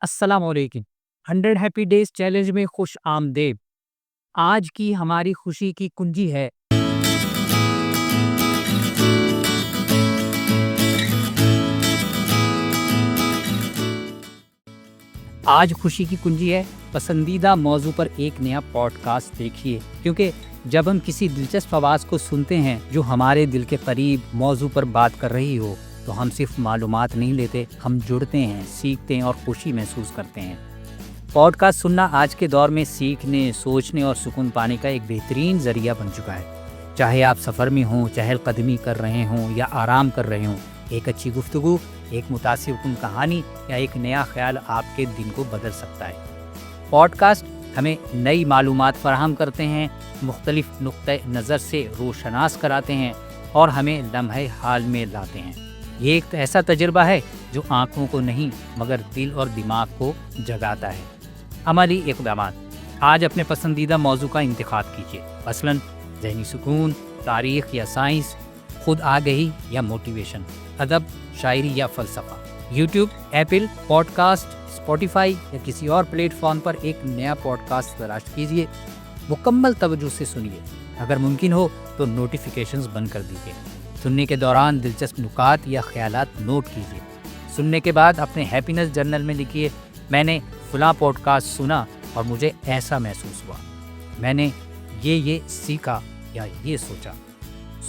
السلام علیکم 100 happy days challenge میں خوش آمدید۔ آج کی ہماری خوشی کی کنجی ہے پسندیدہ موضوع پر ایک نیا پوڈ کاسٹ دیکھیے، کیونکہ جب ہم کسی دلچسپ آواز کو سنتے ہیں جو ہمارے دل کے قریب موضوع پر بات کر رہی ہو تو ہم صرف معلومات نہیں لیتے، ہم جڑتے ہیں، سیکھتے ہیں اور خوشی محسوس کرتے ہیں۔ پوڈ کاسٹ سننا آج کے دور میں سیکھنے، سوچنے اور سکون پانے کا ایک بہترین ذریعہ بن چکا ہے۔ چاہے آپ سفر میں ہوں، چہل قدمی کر رہے ہوں یا آرام کر رہے ہوں، ایک اچھی گفتگو، ایک متاثر کن کہانی یا ایک نیا خیال آپ کے دن کو بدل سکتا ہے۔ پوڈ کاسٹ ہمیں نئی معلومات فراہم کرتے ہیں، مختلف نقطۂ نظر سے روشناس کراتے ہیں اور ہمیں لمحے حال میں لاتے ہیں۔ یہ ایک ایسا تجربہ ہے جو آنکھوں کو نہیں مگر دل اور دماغ کو جگاتا ہے۔ عملی اقدامات: آج اپنے پسندیدہ موضوع کا انتخاب کیجیے، مثلاً ذہنی سکون، تاریخ یا سائنس، خود آگہی یا موٹیویشن، ادب، شاعری یا فلسفہ۔ YouTube, Apple podcast, Spotify یا کسی اور پلیٹ فارم پر ایک نیا پوڈ کاسٹ تلاش کیجیے۔ مکمل توجہ سے سنیے، اگر ممکن ہو تو نوٹیفیکیشنز بند کر دیجیے۔ سننے کے دوران دلچسپ نکات یا خیالات نوٹ کیجیے۔ سننے کے بعد اپنے ہیپینس جرنل میں لکھیے، میں نے فلاں پوڈ کاسٹ سنا اور مجھے ایسا محسوس ہوا، میں نے یہ سیکھا یا یہ سوچا۔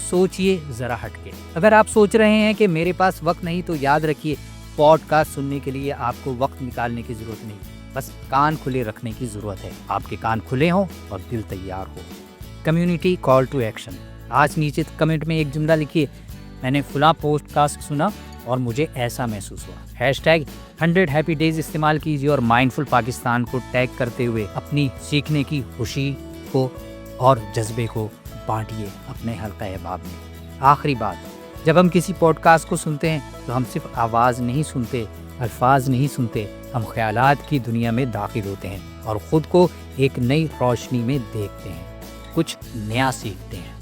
سوچئے ذرا ہٹ کے۔ اگر آپ سوچ رہے ہیں کہ میرے پاس وقت نہیں تو یاد رکھیے، پوڈ کاسٹ سننے کے لیے آپ کو وقت نکالنے کی ضرورت نہیں، بس کان کھلے رکھنے کی ضرورت ہے۔ آپ کے کان کھلے ہوں اور دل تیار ہو۔ کمیونٹی کال ٹو ایکشن: آج نیچے کمنٹ میں ایک جملہ لکھیے، میں نے فلاں پوڈ کاسٹ سنا اور مجھے ایسا محسوس ہوا۔ #100 ہیپی ڈیز استعمال کیجیے اور مائنڈفل پاکستان کو ٹیگ کرتے ہوئے اپنی سیکھنے کی خوشی کو اور جذبے کو بانٹیے اپنے حلقہ احباب میں۔ آخری بات، جب ہم کسی پوڈ کاسٹ کو سنتے ہیں تو ہم صرف آواز نہیں سنتے، الفاظ نہیں سنتے، ہم خیالات کی دنیا میں داخل ہوتے ہیں اور خود کو ایک نئی روشنی میں دیکھتے ہیں، کچھ نیا سیکھتے ہیں۔